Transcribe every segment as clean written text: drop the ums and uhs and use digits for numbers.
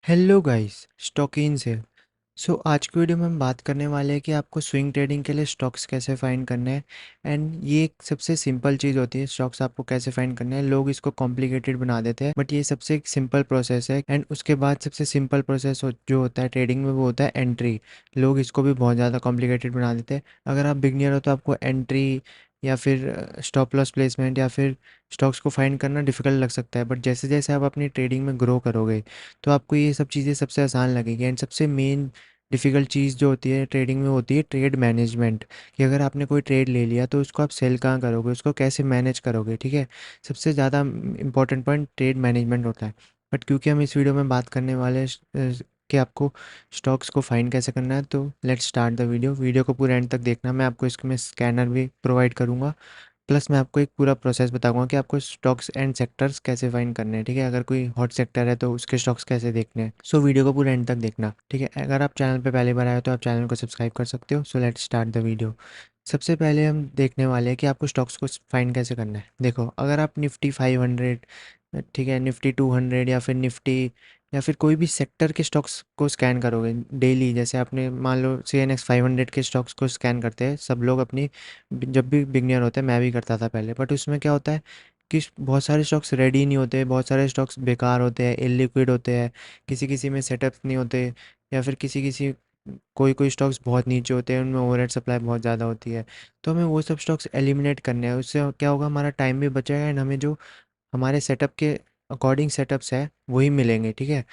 Hello guys, stockings है। आज की वीडियो में हम बात करने वाले हैं कि आपको स्विंग ट्रेडिंग के लिए स्टॉक्स कैसे फाइंड करने हैं। एंड ये एक सबसे सिंपल चीज़ होती है, स्टॉक्स आपको कैसे फाइंड करने हैं। लोग इसको कॉम्प्लिकेटेड बना देते हैं, बट ये सबसे एक सिंपल प्रोसेस है। एंड उसके बाद सबसे सिंपल प्रोसेस जो होता है ट्रेडिंग में, वो होता है एंट्री। लोग इसको भी बहुत ज़्यादा कॉम्प्लिकेटेड बना देते हैं। अगर आप बिगनियर हो तो आपको एंट्री या फिर स्टॉप लॉस प्लेसमेंट या फिर स्टॉक्स को फाइंड करना डिफिकल्ट लग सकता है, बट जैसे जैसे आप अपनी ट्रेडिंग में ग्रो करोगे तो आपको ये सब चीज़ें सबसे आसान लगेगी। एंड सबसे मेन डिफ़िकल्ट चीज़ जो होती है ट्रेडिंग में होती है ट्रेड मैनेजमेंट, कि अगर आपने कोई ट्रेड ले लिया तो उसको आप सेल कहाँ करोगे, उसको कैसे मैनेज करोगे। ठीक है, सबसे ज़्यादा इंपॉर्टेंट पॉइंट ट्रेड मैनेजमेंट होता है। बट क्योंकि हम इस वीडियो में बात करने वाले हैं कि आपको स्टॉक्स को फाइंड कैसे करना है, तो let's start the video. Video को पूरे एंड तक देखना। मैं आपको इसमें स्कैनर भी प्रोवाइड करूँगा, प्लस मैं आपको एक पूरा प्रोसेस बताऊंगा कि आपको स्टॉक्स एंड सेक्टर्स कैसे फाइंड करने हैं। ठीक है, अगर कोई हॉट सेक्टर है तो उसके स्टॉक्स कैसे देखने हैं। वीडियो को पूरा एंड तक देखना। ठीक है, अगर आप चैनल पे पहली बार आए हो तो आप चैनल को सब्सक्राइब कर सकते हो। Let's start the video. सबसे पहले हम देखने वाले हैं कि आपको स्टॉक्स को फाइंड कैसे करना है। देखो, अगर आप निफ्टी 500, ठीक है, निफ्टी 200 या फिर निफ्टी या फिर कोई भी सेक्टर के स्टॉक्स को स्कैन करोगे डेली, जैसे आपने मान लो CNX 500 के स्टॉक्स को स्कैन करते हैं सब लोग अपनी, जब भी बिगनियर होते हैं, मैं भी करता था पहले। बट उसमें क्या होता है कि बहुत सारे स्टॉक्स रेडी नहीं होते, बहुत सारे स्टॉक्स बेकार होते हैं, इलिक्विड होते हैं, किसी किसी में सेटअप नहीं होते, या फिर किसी किसी कोई कोई स्टॉक्स बहुत नीचे होते हैं, उनमें ओवरहेड सप्लाई बहुत ज़्यादा होती है। तो हमें वो सब स्टॉक्स एलिमिनेट करने हैं। उससे क्या होगा, हमारा टाइम भी बचेगा एंड हमें जो हमारे सेटअप के अकॉर्डिंग सेटअप्स है वही मिलेंगे। ठीक है,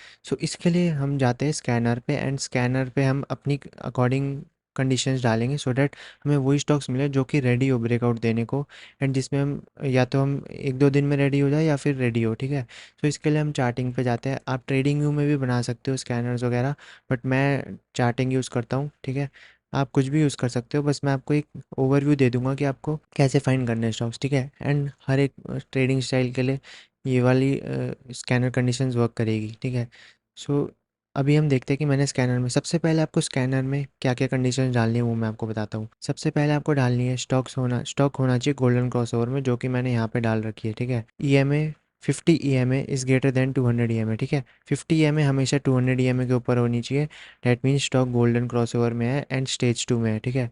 इसके लिए हम जाते हैं स्कैनर पे, एंड स्कैनर पे हम अपनी अकॉर्डिंग कंडीशंस डालेंगे सो डैट हमें वही स्टॉक्स मिले जो कि रेडी हो ब्रेकआउट देने को। एंड जिसमें हम या तो हम एक दो दिन में रेडी हो जाए या फिर रेडी हो। ठीक है, इसके लिए हम चार्टिंग पे जाते हैं। आप ट्रेडिंग व्यू में भी बना सकते हो स्कैनर्स वगैरह, बट मैं चार्टिंग यूज़ करता हूँ। ठीक है, आप कुछ भी यूज़ कर सकते हो, बस मैं आपको एक ओवरव्यू दे दूंगा कि आपको कैसे फाइंड करने हैं स्टॉक्स। ठीक है, एंड हर एक ट्रेडिंग स्टाइल के लिए ये वाली स्कैनर कंडीशंस वर्क करेगी। ठीक है, सो अभी हम देखते हैं कि मैंने स्कैनर में, सबसे पहले आपको स्कैनर में क्या क्या कंडीशंस डालनी है वो मैं आपको बताता हूँ। सबसे पहले आपको डालनी है स्टॉक होना चाहिए गोल्डन क्रॉसओवर में, जो कि मैंने यहाँ पे डाल रखी है। ठीक है, EMA 50 EMA is greater than 200 EMA। ठीक है, 50 EMA हमेशा 200 EMA के ऊपर होनी चाहिए। That means stock golden crossover में है एंड स्टेज 2 में है। ठीक है,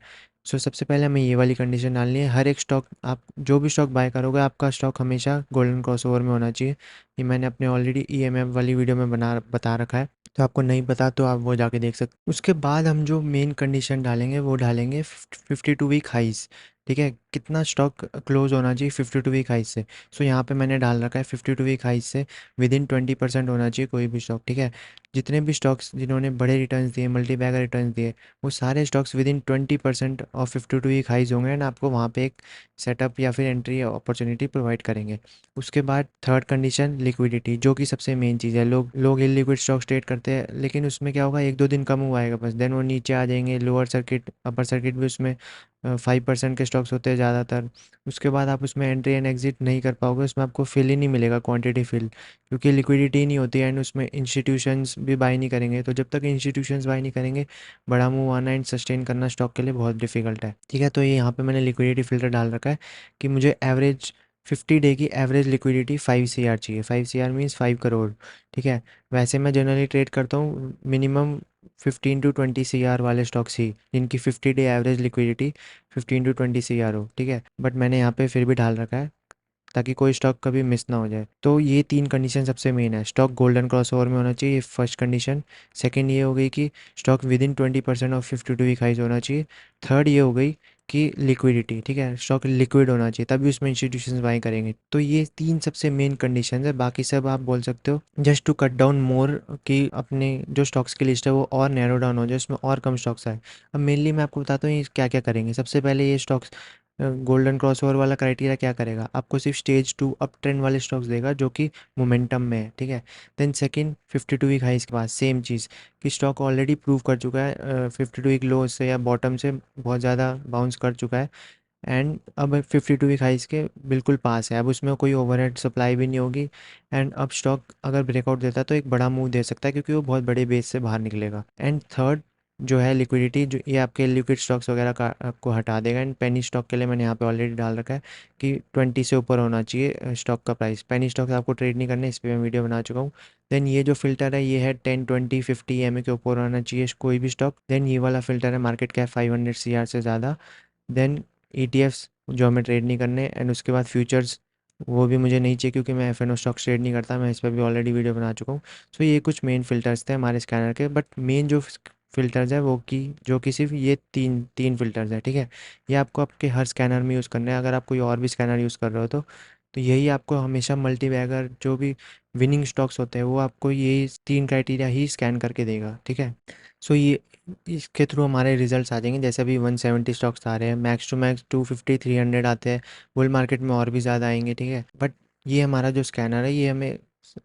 सबसे पहले हमें ये वाली कंडीशन डालनी है। हर एक स्टॉक, आप जो भी स्टॉक बाय करोगे, आपका स्टॉक हमेशा गोल्डन क्रॉसओवर में होना चाहिए। ये मैंने अपने ऑलरेडी EMF वाली वीडियो में बता रखा है, तो आपको नहीं पता तो आप वो जाके देख सकते। उसके बाद हम जो मेन कंडीशन डालेंगे वो डालेंगे 52 वीक हाइस। ठीक है, कितना स्टॉक क्लोज होना चाहिए 52 वीक हाइस से। यहाँ पे मैंने डाल रखा है 52 वीक हाइस से विद इन 20% होना चाहिए कोई भी स्टॉक। ठीक है, जितने भी स्टॉक्स जिन्होंने बड़े रिटर्न्स दिए, मल्टी बैगर रिटर्न्स दिए, वो सारे स्टॉक्स विद इन 20% और 52 वीक हाइज होंगे एंड आपको वहाँ पे एक सेटअप या फिर एंट्री अपॉर्चुनिटी प्रोवाइड करेंगे। उसके बाद थर्ड कंडीशन लिक्विडिटी, जो कि सबसे मेन चीज़ है। लोग लोग इलिक्विड स्टॉक्स ट्रेड करते हैं, लेकिन उसमें क्या होगा, एक दो दिन कम हुआ आएगा बस, देन वो नीचे आ जाएंगे। लोअर सर्किट अपर सर्किट भी उसमें 5% के स्टॉक्स होते हैं ज़्यादातर। उसके बाद आप उसमें एंट्री एंड एग्जिट नहीं कर पाओगे, उसमें आपको फिल ही नहीं मिलेगा, क्वांटिटी फिल, क्योंकि लिक्विडिटी नहीं होती है एंड उसमें इंस्टीट्यूशंस भी बाय नहीं करेंगे। तो जब तक इंस्टीट्यूशंस बाय नहीं करेंगे, बड़ा मूव आना एंड सस्टेन करना स्टॉक के लिए बहुत डिफिकल्ट है। ठीक है, तो ये यहाँ पे मैंने लिक्विडिटी फिल्टर डाल रखा है कि मुझे एवरेज 50 डे की एवरेज लिक्विडिटी 5 CR चाहिए। 5 CR मीन्स 5 करोड़। ठीक है, वैसे मैं जनरली ट्रेड करता हूँ मिनिमम 15 to 20 CR वाले स्टॉक्स ही, जिनकी 50 day average liquidity 15 to 20 CR हो। ठीक है, बट मैंने यहाँ पे फिर भी डाल रखा है ताकि कोई स्टॉक कभी मिस ना हो जाए। तो ये तीन कंडीशन सबसे मेन है। स्टॉक गोल्डन क्रॉसओवर में होना चाहिए, ये फर्स्ट कंडीशन। सेकंड ये हो गई कि stock within 20% of 52 week highs होना चाहिए। थर्ड ये हो गई कि लिक्विडिटी, ठीक है, स्टॉक लिक्विड होना चाहिए, तभी उसमें इंस्टीट्यूशंस बाई करेंगे। तो ये तीन सबसे मेन कंडीशन है, बाकी सब आप बोल सकते हो just to cut down more, कि अपने जो स्टॉक्स की लिस्ट है वो और नैरो डाउन हो जाए, उसमें और कम स्टॉक्स आए। अब मेनली मैं आपको बताता हूँ ये क्या क्या करेंगे। सबसे पहले ये स्टॉक्स गोल्डन क्रॉसओवर वाला क्राइटेरिया क्या करेगा, आपको सिर्फ स्टेज 2 अप ट्रेंड वाले स्टॉक्स देगा जो कि मोमेंटम में है। ठीक है, देन सेकंड 52 वीक हाइस के बाद सेम चीज़, कि स्टॉक ऑलरेडी प्रूव कर चुका है 52 वीक लो से या बॉटम से बहुत ज़्यादा बाउंस कर चुका है, एंड अब 52 वीक हाइस के बिल्कुल पास है। अब उसमें कोई ओवरहेड सप्लाई भी नहीं होगी, एंड अब स्टॉक अगर ब्रेकआउट देता है तो एक बड़ा मूव दे सकता है, क्योंकि वो बहुत बड़े बेस से बाहर निकलेगा। एंड थर्ड जो है लिक्विडिटी, जो ये आपके लिक्विड स्टॉक्स वगैरह का आपको हटा देगा। एंड पेनी स्टॉक के लिए मैंने यहाँ पे ऑलरेडी डाल रखा है कि 20 से ऊपर होना चाहिए स्टॉक का प्राइस। पेनी स्टॉक आपको ट्रेड नहीं करना है, इस पर मैं वीडियो बना चुका हूँ। देन ये जो फिल्टर है ये है 10 20 50 EMA के ऊपर होना चाहिए कोई भी स्टॉक। देन ये वाला फिल्टर है मार्केट कैप 500 CR से ज़्यादा। देन ETFs जो हमें ट्रेड नहीं करने। एंड उसके बाद फ्यूचर्स वो भी मुझे नहीं चाहिए क्योंकि मैं FNO स्टॉक्स ट्रेड नहीं करता, मैं इस पर भी ऑलरेडी वीडियो बना चुका हूँ। सो ये कुछ मेन फ़िल्टर्स थे हमारे स्कैनर के, बट मेन जो फ़िल्टर्स है वो कि जो कि सिर्फ ये तीन तीन फ़िल्टर्स हैं, ठीक है। ये आपको आपके हर स्कैनर में यूज़ करना है। अगर आप कोई और भी स्कैनर यूज़ कर रहे हो तो यही आपको हमेशा मल्टी बैगर जो भी विनिंग स्टॉक्स होते हैं वो आपको यही तीन क्राइटेरिया ही स्कैन करके देगा, ठीक है। सो ये इसके थ्रू हमारे रिजल्ट्स आ जाएंगे। जैसे अभी 170 स्टॉक्स आ रहे हैं, मैक्स टू मैक्स 250 300 आते हैं। बुल मार्केट में और भी ज़्यादा आएंगे, ठीक है। बट ये हमारा जो स्कैनर है ये हमें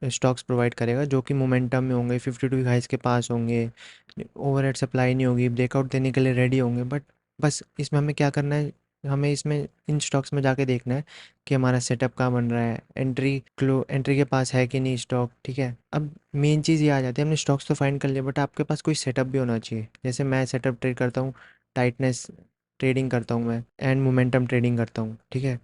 स्टॉक्स प्रोवाइड करेगा जो कि मोमेंटम में होंगे, 52 हाइस के पास होंगे, ओवरहेड सप्लाई नहीं होगी, ब्रेकआउट देने के लिए रेडी होंगे। बट बस इसमें हमें क्या करना है, हमें इसमें इन स्टॉक्स में जाके देखना है कि हमारा सेटअप कहाँ बन रहा है, एंट्री के पास है कि नहीं स्टॉक, ठीक है। अब मेन चीज़ ये आ जाती है, हमने स्टॉक्स तो फाइंड कर लिया बट आपके पास कोई सेटअप भी होना चाहिए। जैसे मैं सेटअप ट्रेड करता हूँ, टाइटनेस ट्रेडिंग करता हूँ मैं, एंड मोमेंटम ट्रेडिंग करता हूँ, ठीक है।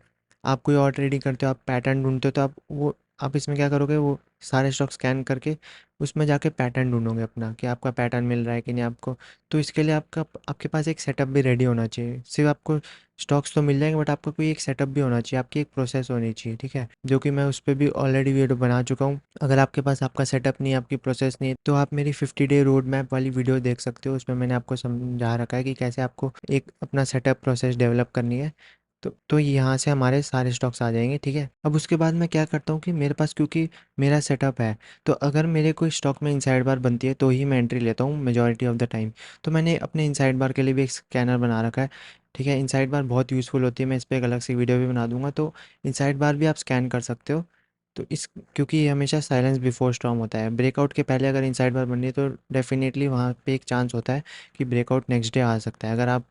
आप कोई और ट्रेडिंग करते हो, आप पैटर्न ढूंढते हो, तो आप इसमें क्या करोगे, वो सारे स्टॉक स्कैन करके उसमें जाके पैटर्न ढूंढोगे अपना कि आपका पैटर्न मिल रहा है कि नहीं आपको। तो इसके लिए आपके पास एक सेटअप भी रेडी होना चाहिए। सिर्फ आपको स्टॉक्स तो मिल जाएंगे बट आपका कोई एक सेटअप भी होना चाहिए, आपकी एक प्रोसेस होनी चाहिए, ठीक है। जो कि मैं उस पर भी ऑलरेडी वीडियो बना चुका हूँ। अगर आपके पास आपका सेटअप नहीं है, आपकी प्रोसेस नहीं है, तो आप मेरी 50 डे रोड मैप वाली वीडियो देख सकते हो। उसमें मैंने आपको समझा रखा है कि कैसे आपको एक अपना सेटअप प्रोसेस डेवलप करनी है। तो यहाँ से हमारे सारे स्टॉक्स आ जाएंगे, ठीक है। अब उसके बाद मैं क्या करता हूँ कि मेरे पास क्योंकि मेरा सेटअप है, तो अगर मेरे कोई स्टॉक में इनसाइड बार बनती है तो ही मैं एंट्री लेता हूँ मेजॉरिटी ऑफ द टाइम। तो मैंने अपने इनसाइड बार के लिए भी एक स्कैनर बना रखा है, ठीक है। इनसाइड बार बहुत यूज़फुल होती है, मैं इस पर एक अलग से वीडियो भी बना दूंगा। तो इनसाइड बार भी आप स्कैन कर सकते हो। तो इस क्योंकि ये हमेशा साइलेंस बिफोर स्टॉर्म होता है, ब्रेकआउट के पहले अगर इनसाइड बार बन रही है तो डेफिनेटली वहाँ पे एक चांस होता है कि ब्रेकआउट नेक्स्ट डे आ सकता है,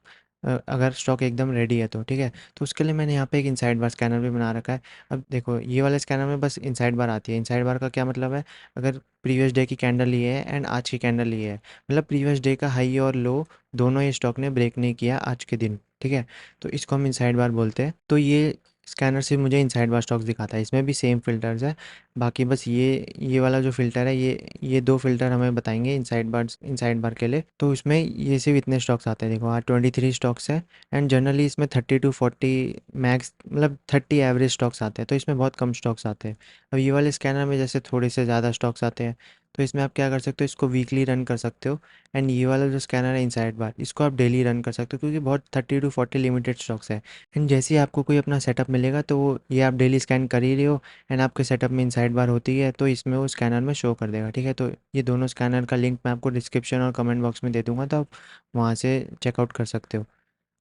अगर स्टॉक एकदम रेडी है तो, ठीक है। तो उसके लिए मैंने यहाँ पे एक इनसाइड बार स्कैनर भी बना रखा है। अब देखो ये वाले स्कैनर में बस इनसाइड बार आती है। इनसाइड बार का क्या मतलब है, अगर प्रीवियस डे की कैंडल ये है एंड आज की कैंडल ये है, मतलब प्रीवियस डे का हाई और लो दोनों ही स्टॉक ने ब्रेक नहीं किया आज के दिन, ठीक है। तो इसको हम इनसाइड बार बोलते हैं। तो ये स्कैनर से मुझे इनसाइड बार स्टॉक्स दिखाता है, इसमें भी सेम फिल्टर्स है। बाकी बस ये वाला जो फ़िल्टर है, ये दो फिल्टर हमें बताएंगे इनसाइड बार के लिए। तो इसमें ये सिर्फ इतने स्टॉक्स आते हैं, देखो आज 23 स्टॉक्स है। एंड जनरली इसमें 30 to 40 मैक्स, मतलब 30 एवरेज स्टॉक्स आते हैं, तो इसमें बहुत कम स्टॉक्स आते हैं। अब ये वाले स्कैनर में जैसे थोड़े से ज़्यादा स्टॉक्स आते हैं, तो इसमें आप क्या कर सकते हो, इसको वीकली रन कर सकते हो। एंड ये वाला जो स्कैनर है इनसाइड बार, इसको आप डेली रन कर सकते हो क्योंकि बहुत 30 to 40 लिमिटेड स्टॉक्स है। एंड जैसे ही आपको कोई अपना सेटअप मिलेगा तो ये आप डेली स्कैन कर ही रहे हो एंड आपके सेटअप में इनसाइड बार होती है तो इसमें वो स्कैनर में शो कर देगा, ठीक है। तो ये दोनों स्कैनर का लिंक मैं आपको डिस्क्रिप्शन और कमेंट बॉक्स में दे दूंगा, तो आप वहाँ से चेकआउट कर सकते हो।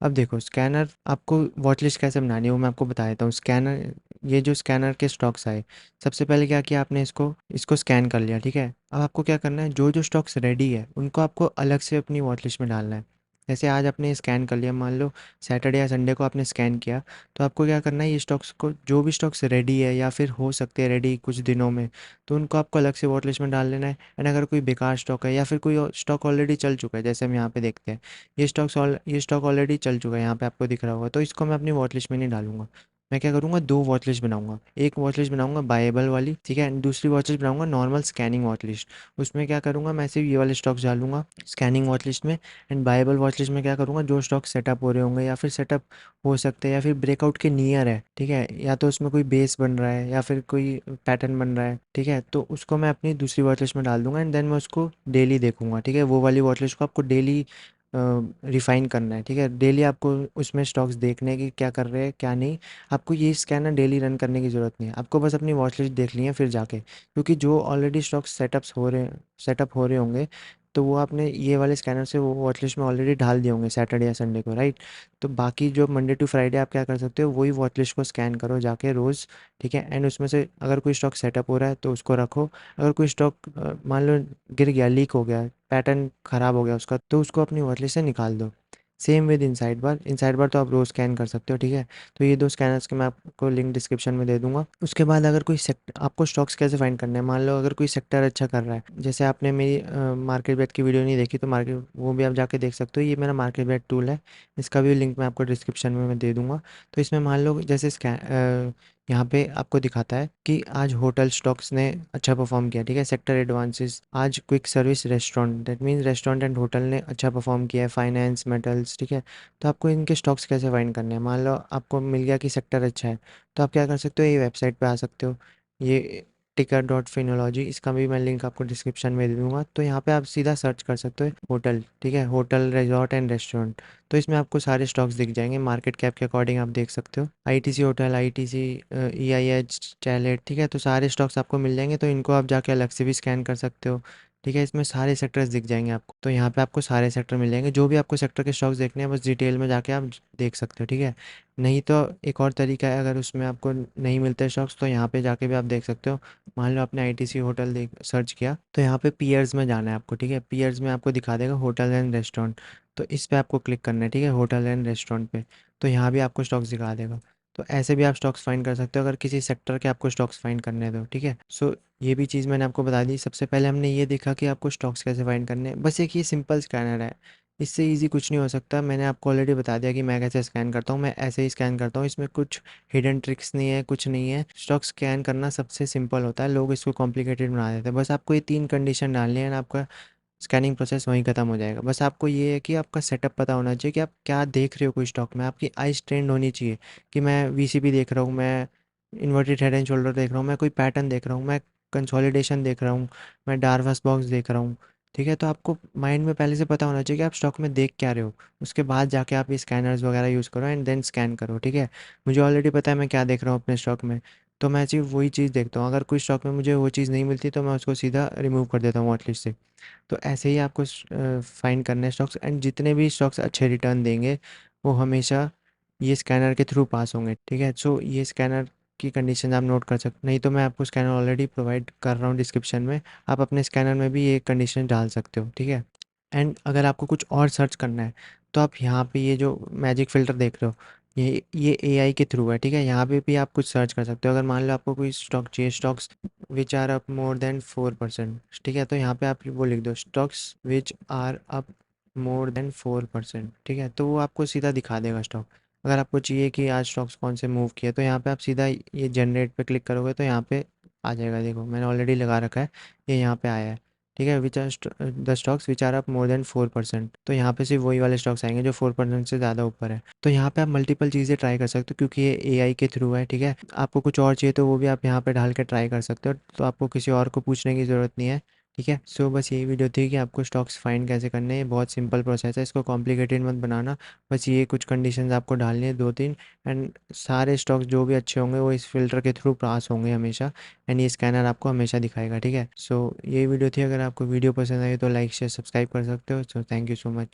अब देखो स्कैनर आपको वॉच लिस्ट कैसे बनानी है वो मैं आपको बता देता हूँ। स्कैनर, ये जो स्कैनर के स्टॉक्स आए, सबसे पहले क्या किया आपने, इसको इसको स्कैन कर लिया, ठीक है। अब आपको क्या करना है, जो जो स्टॉक्स रेडी है उनको आपको अलग से अपनी वॉच लिस्ट में डालना है। जैसे आज आपने स्कैन कर लिया, मान लो सैटरडे या संडे को आपने स्कैन किया, तो आपको क्या करना है, ये स्टॉक्स को, जो भी स्टॉक्स रेडी है या फिर हो सकते हैं रेडी कुछ दिनों में, तो उनको आपको अलग से वॉच लिस्ट में डाल लेना है। एंड अगर कोई बेकार स्टॉक है या फिर कोई स्टॉक ऑलरेडी चल चुका है, जैसे हम यहाँ पे देखते हैं ये स्टॉक ऑलरेडी चल चुका है, यहाँ पे आपको दिख रहा होगा, तो इसको मैं अपनी वॉच लिस्ट में नहीं डालूंगा। मैं क्या करूँगा, दो वॉच लिस्ट बनाऊंगा। एक वॉच लिस्ट बनाऊंगा बायबल वाली, ठीक है, एंड दूसरी वॉच लिस्ट बनाऊंगा नॉर्मल स्कैनिंग वॉच लिस्ट। उसमें क्या करूँगा, मैं सिर्फ ये वाले स्टॉक्स डालूंगा स्कैनिंग वॉच लिस्ट में। एंड बायबल वॉच लिस्ट में क्या करूँगा, जो स्टॉक सेटअप हो रहे होंगे या फिर सेटअप हो सकते हैं या फिर ब्रेकआउट के नियर है, ठीक है, या तो उसमें कोई बेस बन रहा है या फिर कोई पैटर्न बन रहा है, ठीक है, तो उसको मैं अपनी दूसरी वॉच लिस्ट में डाल दूंगा। एंड देन मैं उसको डेली देखूंगा, ठीक है। वो वाली वॉच लिस्ट को आपको डेली रिफ़ाइन करना है, ठीक है। डेली आपको उसमें स्टॉक्स देखने की क्या कर रहे हैं क्या नहीं। आपको ये स्कैनर डेली रन करने की ज़रूरत नहीं है, आपको बस अपनी वॉच लिस्ट देख ली है फिर जाके, क्योंकि जो ऑलरेडी स्टॉक्स सेटअप हो रहे होंगे तो वो आपने ये वाले स्कैनर से वो वॉच लिस्ट में ऑलरेडी डाल दिए होंगे सैटरडे या संडे को, राइट। तो बाकी जो मंडे टू फ्राइडे आप क्या कर सकते हो, वही वॉच लिस्ट को स्कैन करो जाके रोज़, ठीक है। एंड उसमें से अगर कोई स्टॉक सेटअप हो रहा है तो उसको रखो। अगर कोई स्टॉक मान लो गिर गया, लीक हो गया, पैटर्न ख़राब हो गया उसका, तो उसको अपनी वॉच लिस्ट से निकाल दो। सेम विद इनसाइड बार तो आप रोज़ स्कैन कर सकते हो, ठीक है। तो ये दो स्कैनर्स के मैं आपको लिंक डिस्क्रिप्शन में दे दूंगा। उसके बाद अगर कोई सेक्टर आपको स्टॉक्स कैसे फाइंड करना है, मान लो अगर कोई सेक्टर अच्छा कर रहा है, जैसे आपने मेरी मार्केट बेट की वीडियो नहीं देखी तो मार्केट वो भी आप जाके देख सकते हो। ये मेरा मार्केट बेट टूल है, इसका भी लिंक मैं आपको डिस्क्रिप्शन में मैं दे दूंगा। तो इसमें मान लो जैसे यहाँ पे आपको दिखाता है कि आज होटल स्टॉक्स ने अच्छा परफॉर्म किया, ठीक है। सेक्टर एडवांसेस आज quick service restaurant, that means restaurant and hotel ने अच्छा परफॉर्म किया है। फाइनेंस मेटल्स, ठीक है। तो आपको इनके स्टॉक्स कैसे फाइंड करने हैं, मान लो आपको मिल गया कि सेक्टर अच्छा है, तो आप क्या कर सकते हो, ये वेबसाइट पे आ सकते हो, ये टिकर डॉट फिनोलॉजी, इसका भी मैं लिंक आपको डिस्क्रिप्शन में दे दूंगा। तो यहाँ पे आप सीधा सर्च कर सकते हो होटल, ठीक है, होटल रिजॉर्ट एंड रेस्टोरेंट। तो इसमें आपको सारे स्टॉक्स दिख जाएंगे, मार्केट कैप के अकॉर्डिंग आप देख सकते हो। ITC hotel, ITC, EIH, chalet, ठीक है। तो सारे स्टॉक्स आपको मिल जाएंगे, तो इनको आप जाके अलग से भी स्कैन कर सकते हो, ठीक है। इसमें सारे सेक्टर्स दिख जाएंगे आपको, तो यहाँ पे आपको सारे सेक्टर मिल जाएंगे। जो भी आपको सेक्टर के स्टॉक्स देखने हैं बस डिटेल में जाके आप देख सकते हो, ठीक है। नहीं तो एक और तरीका है, अगर उसमें आपको नहीं मिलते स्टॉक्स तो यहाँ पे जाके भी आप देख सकते हो। मान लो आपने आईटीसी होटल देख सर्च किया, तो यहाँ पे पीयर्स में जाना है आपको, ठीक है। पीयर्स में आपको दिखा देगा होटल एंड रेस्टोरेंट, तो इस पे आपको क्लिक करना है, ठीक है, होटल एंड रेस्टोरेंट पे। तो यहाँ भी आपको स्टॉक्स दिखा देगा। तो ऐसे भी आप स्टॉक्स फाइंड कर सकते हो अगर किसी सेक्टर के आपको स्टॉक्स फाइंड करने हैं तो, ठीक है। सो ये भी चीज़ मैंने आपको बता दी। सबसे पहले हमने ये देखा कि आपको स्टॉक्स कैसे फाइंड करने हैं, बस एक ये सिंपल स्कैनर है, इससे इजी कुछ नहीं हो सकता। मैंने आपको ऑलरेडी बता दिया कि मैं कैसे स्कैन करता हूँ, मैं ऐसे ही स्कैन करता हूँ, इसमें कुछ हिडन ट्रिक्स नहीं है, कुछ नहीं है। स्टॉक स्कैन करना सबसे सिंपल होता है, लोग इसको कॉम्प्लिकेटेड बना देते हैं। बस आपको ये 3 कंडीशन डालनी है ना, आपका स्कैनिंग प्रोसेस वहीं ख़त्म हो जाएगा। बस आपको ये है कि आपका सेटअप पता होना चाहिए कि आप क्या देख रहे हो कोई स्टॉक में, आपकी आइज़ ट्रेंड होनी चाहिए कि मैं वीसीपी देख रहा हूँ, मैं इन्वर्टेड हेड एंड शोल्डर देख रहा हूँ, मैं कोई पैटर्न देख रहा हूँ, मैं कंसोलिडेशन देख रहा हूँ, मैं डार्वस बॉक्स देख रहा हूँ, ठीक है। तो आपको माइंड में पहले से पता होना चाहिए कि आप स्टॉक में देख क्या रहे हो। उसके बाद जाके आप ये स्कैनर्स वगैरह यूज़ करो एंड देन स्कैन करो, ठीक है। मुझे ऑलरेडी पता है मैं क्या देख रहा हूँ अपने स्टॉक में, तो मैं सिर्फ वही चीज़ देखता हूँ। अगर कोई स्टॉक में मुझे वो चीज़ नहीं मिलती तो मैं उसको सीधा रिमूव कर देता हूँ वॉच लिस्ट से। तो ऐसे ही आपको फाइंड करने हैं स्टॉक्स, एंड जितने भी स्टॉक्स अच्छे रिटर्न देंगे वो हमेशा ये स्कैनर के थ्रू पास होंगे, ठीक है। सो ये स्कैनर की कंडीशन आप नोट कर सकते, नहीं तो मैं आपको स्कैनर ऑलरेडी प्रोवाइड कर रहा हूँ डिस्क्रिप्शन में, आप अपने स्कैनर में भी ये कंडीशन डाल सकते हो, ठीक है। एंड अगर आपको कुछ और सर्च करना है तो आप यहाँ पे ये जो मैजिक फ़िल्टर देख रहे हो, ये एआई के थ्रू है, ठीक है। यहाँ पे भी आप कुछ सर्च कर सकते हो। अगर मान लो आपको कोई स्टॉक चाहिए, stocks which are up more than 4%, ठीक है, तो यहाँ पे आप वो लिख दो stocks which are up more than 4%, ठीक है। तो वो आपको सीधा दिखा देगा स्टॉक। अगर आपको चाहिए कि आज स्टॉक्स कौन से मूव किए, तो यहाँ पे आप सीधा ये जनरेट पे क्लिक करोगे तो यहाँ पे आ जाएगा। देखो मैंने ऑलरेडी लगा रखा है, ये यहाँ पे आया है, ठीक है। Which are the stocks which are up more than 4%, तो यहाँ पे सिर्फ वही वाले स्टॉक्स आएंगे जो 4% से ज़्यादा ऊपर है। तो यहाँ पे आप मल्टीपल चीज़ें ट्राई कर सकते हो क्योंकि ये एआई के थ्रू है, ठीक है। आपको कुछ और चाहिए तो वो भी आप यहाँ पे डाल के ट्राई कर सकते हो, तो आपको किसी और को पूछने की ज़रूरत नहीं है, ठीक है। सो बस यही वीडियो थी कि आपको स्टॉक्स फाइंड कैसे करने हैं। ये बहुत सिंपल प्रोसेस है, इसको कॉम्प्लिकेटेड मत बनाना। बस ये कुछ कंडीशंस आपको डालनी है 2-3, एंड सारे स्टॉक्स जो भी अच्छे होंगे वो इस फिल्टर के थ्रू पास होंगे हमेशा, एंड ये स्कैनर आपको हमेशा दिखाएगा, ठीक है। सो ये वीडियो थी, अगर आपको वीडियो पसंद आई तो लाइक शेयर सब्सक्राइब कर सकते हो। So thank you so much.